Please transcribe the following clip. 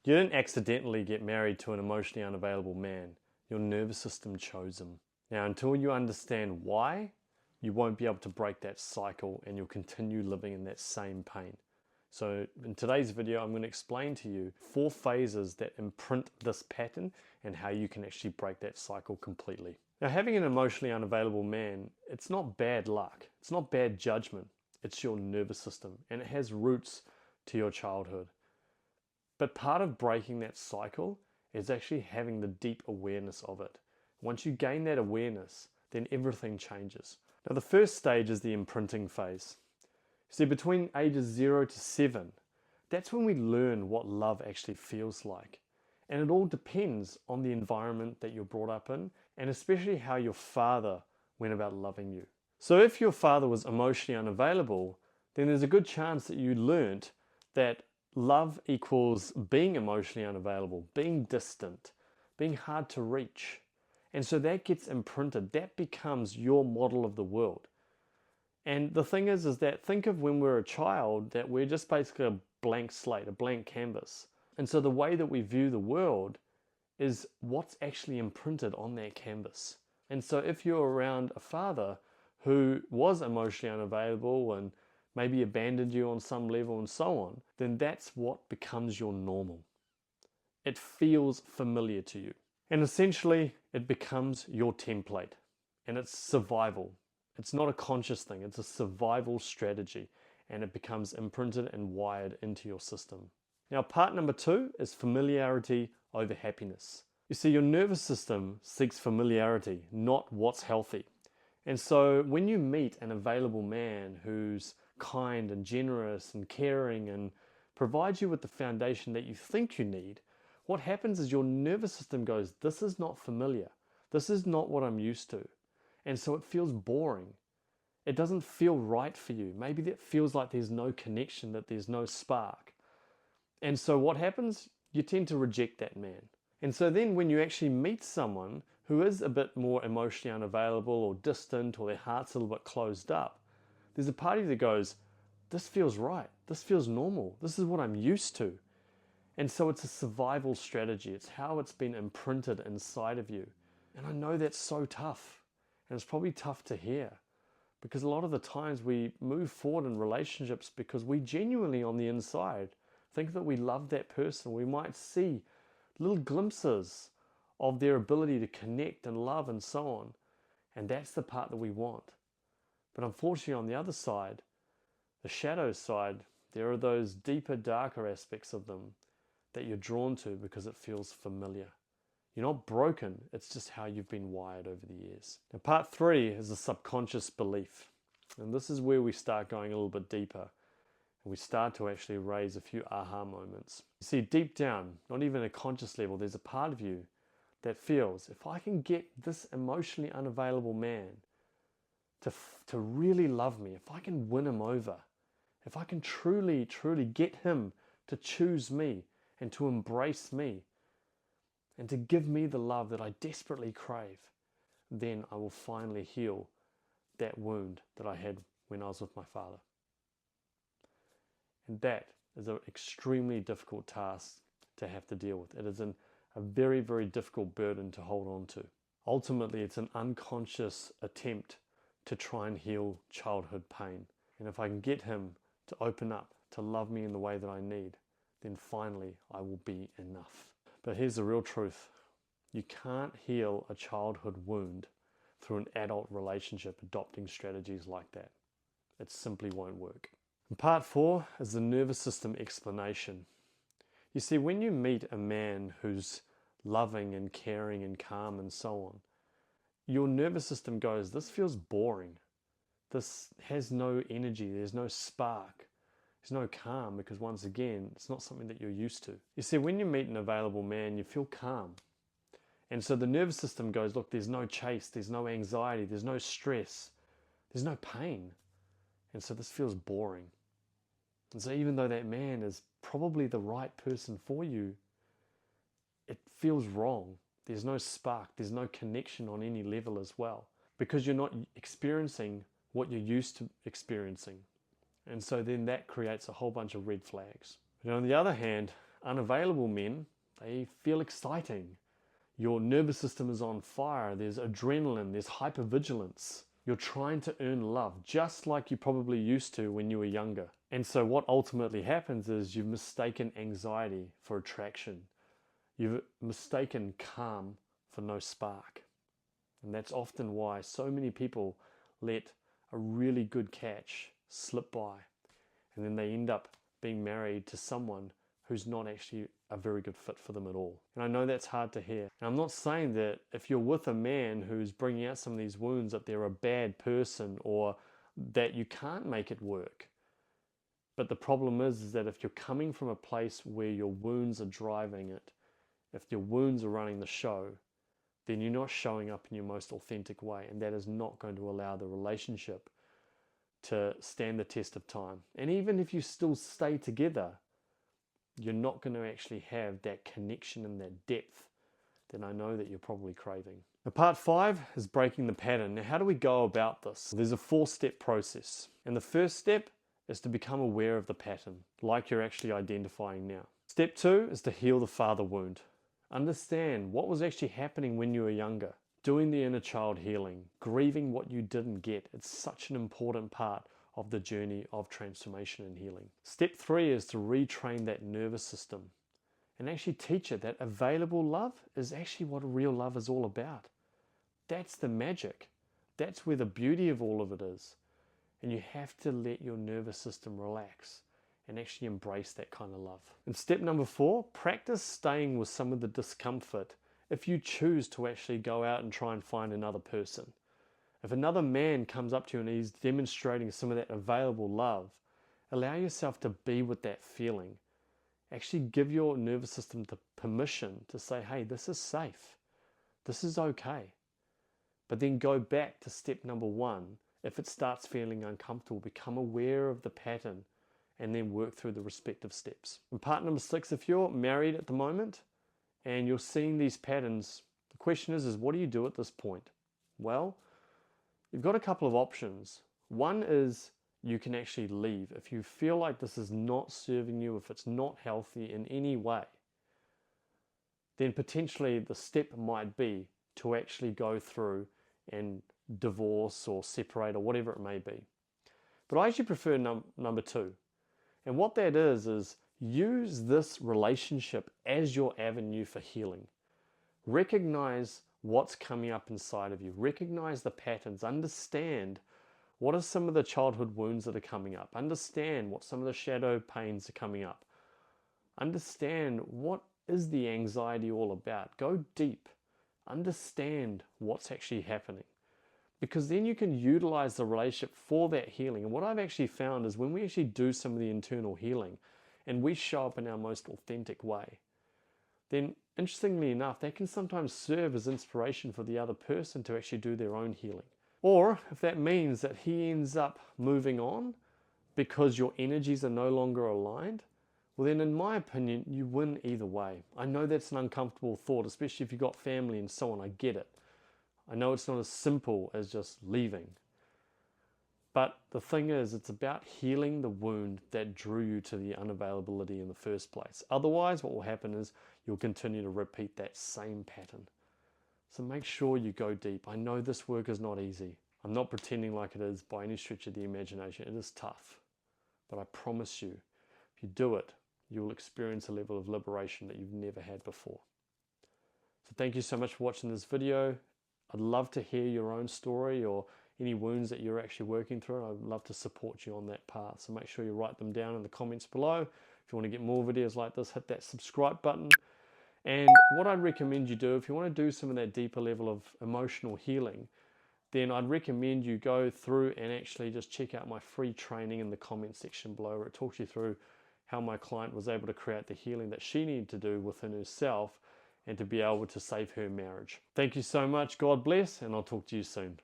You didn't accidentally get married to an emotionally unavailable man. Your nervous system chose him. Now, until you understand why, you won't be able to break that cycle and you'll continue living in that same pain. So in today's video, I'm going to explain to you 4 phases that imprint this pattern and how you can actually break that cycle completely. Now, having an emotionally unavailable man, it's not bad luck. It's not bad judgment. It's your nervous system, and it has roots to your childhood. But part of breaking that cycle is actually having the deep awareness of it. Once you gain that awareness, then everything changes. Now, the first stage is the imprinting phase. See, between ages 0 to 7, that's when we learn what love actually feels like. And it all depends on the environment that you're brought up in, and especially how your father went about loving you. So if your father was emotionally unavailable, then there's a good chance that you learnt that love equals being emotionally unavailable, being distant, being hard to reach. And so that gets imprinted. That becomes your model of the world. And the thing is that think of when we're a child, that we're just basically a blank slate, a blank canvas. And so the way that we view the world is what's actually imprinted on that canvas. And so if you're around a father who was emotionally unavailable and maybe abandoned you on some level and so on, then that's what becomes your normal. It feels familiar to you. And essentially, it becomes your template. And it's survival. It's not a conscious thing, it's a survival strategy. And it becomes imprinted and wired into your system. Now, part number 2 is familiarity over happiness. You see, your nervous system seeks familiarity, not what's healthy. And so when you meet an available man who's kind and generous and caring and provides you with the foundation that you think you need, what happens is your nervous system goes, this is not familiar. This is not what I'm used to. And so it feels boring. It doesn't feel right for you. Maybe that feels like there's no connection, that there's no spark. And so what happens? You tend to reject that man. And so then when you actually meet someone who is a bit more emotionally unavailable or distant, or their heart's a little bit closed up, there's a part of you that goes, this feels right. This feels normal. This is what I'm used to. And so it's a survival strategy. It's how it's been imprinted inside of you. And I know that's so tough. And it's probably tough to hear, because a lot of the times we move forward in relationships because we genuinely on the inside think that we love that person. We might see little glimpses of their ability to connect and love and so on. And that's the part that we want. But unfortunately, on the other side, the shadow side, there are those deeper, darker aspects of them that you're drawn to because it feels familiar. You're not broken, it's just how you've been wired over the years. Now, part 3 is the subconscious belief. And this is where we start going a little bit deeper. And we start to actually raise a few aha moments. You see, deep down, not even at a conscious level, there's a part of you that feels, if I can get this emotionally unavailable man to really love me, if I can win him over, if I can truly get him to choose me and to embrace me and to give me the love that I desperately crave, then I will finally heal that wound that I had when I was with my father. And that is an extremely difficult task to have to deal with. It is a very, very difficult burden to hold on to. Ultimately, it's an unconscious attempt to try and heal childhood pain. And if I can get him to open up, to love me in the way that I need, then finally I will be enough. But here's the real truth. You can't heal a childhood wound through an adult relationship adopting strategies like that. It simply won't work. And part 4 is the nervous system explanation. You see, when you meet a man who's loving and caring and calm and so on, your nervous system goes, this feels boring. This has no energy. There's no spark. There's no calm, because once again, it's not something that you're used to. You see, when you meet an available man, you feel calm. And so the nervous system goes, look, there's no chase, there's no anxiety, there's no stress, there's no pain. And so this feels boring. And so even though that man is probably the right person for you, it feels wrong. There's no spark, there's no connection on any level as well, because you're not experiencing what you're used to experiencing. And so then that creates a whole bunch of red flags. But on the other hand, Unavailable men, they feel exciting. Your nervous system is on fire. There's adrenaline, there's hypervigilance. You're trying to earn love just like you probably used to when you were younger. And so what ultimately happens is you've mistaken anxiety for attraction. You've mistaken calm for no spark. And that's often why so many people let a really good catch slip by. And then they end up being married to someone who's not actually a very good fit for them at all. And I know that's hard to hear. And I'm not saying that if you're with a man who's bringing out some of these wounds that they're a bad person or that you can't make it work. But the problem is that if you're coming from a place where your wounds are driving it, if your wounds are running the show, then you're not showing up in your most authentic way, and that is not going to allow the relationship to stand the test of time. And even if you still stay together, you're not going to actually have that connection and that depth that I know that you're probably craving. Now, part 5 is breaking the pattern. Now, how do we go about this? There's a 4-step process. And the first step is to become aware of the pattern, like you're actually identifying now. Step 2 is to heal the father wound. Understand what was actually happening when you were younger. Doing the inner child healing, grieving what you didn't get. It's such an important part of the journey of transformation and healing. Step 3 is to retrain that nervous system and actually teach it that available love is actually what real love is all about. That's the magic. That's where the beauty of all of it is. And you have to let your nervous system relax and actually embrace that kind of love. And step number 4, practice staying with some of the discomfort if you choose to actually go out and try and find another person. If another man comes up to you and he's demonstrating some of that available love, allow yourself to be with that feeling. Actually give your nervous system the permission to say, hey, this is safe. This is okay. But then go back to step number 1. If it starts feeling uncomfortable, become aware of the pattern and then work through the respective steps. And part number 6, if you're married at the moment and you're seeing these patterns, the question is what do you do at this point? Well, you've got a couple of options. One is you can actually leave. If you feel like this is not serving you, if it's not healthy in any way, then potentially the step might be to actually go through and divorce or separate or whatever it may be. But I actually prefer number 2. And what that is use this relationship as your avenue for healing. Recognize what's coming up inside of you. Recognize the patterns. Understand what are some of the childhood wounds that are coming up. Understand what some of the shadow pains are coming up. Understand what is the anxiety all about. Go deep. Understand what's actually happening. Because then you can utilize the relationship for that healing. And what I've actually found is when we actually do some of the internal healing and we show up in our most authentic way, then interestingly enough, that can sometimes serve as inspiration for the other person to actually do their own healing. Or if that means that he ends up moving on because your energies are no longer aligned, well then in my opinion, you win either way. I know that's an uncomfortable thought, especially if you've got family and so on, I get it. I know it's not as simple as just leaving. But the thing is, it's about healing the wound that drew you to the unavailability in the first place. Otherwise, what will happen is you'll continue to repeat that same pattern. So make sure you go deep. I know this work is not easy. I'm not pretending like it is by any stretch of the imagination. It is tough. But I promise you, if you do it, you will experience a level of liberation that you've never had before. So thank you so much for watching this video. I'd love to hear your own story or any wounds that you're actually working through. I'd love to support you on that path. So make sure you write them down in the comments below. If you want to get more videos like this, hit that subscribe button. And what I'd recommend you do, if you want to do some of that deeper level of emotional healing, then I'd recommend you go through and actually just check out my free training in the comment section below, where it talks you through how my client was able to create the healing that she needed to do within herself and to be able to save her marriage. Thank you so much. God bless, and I'll talk to you soon.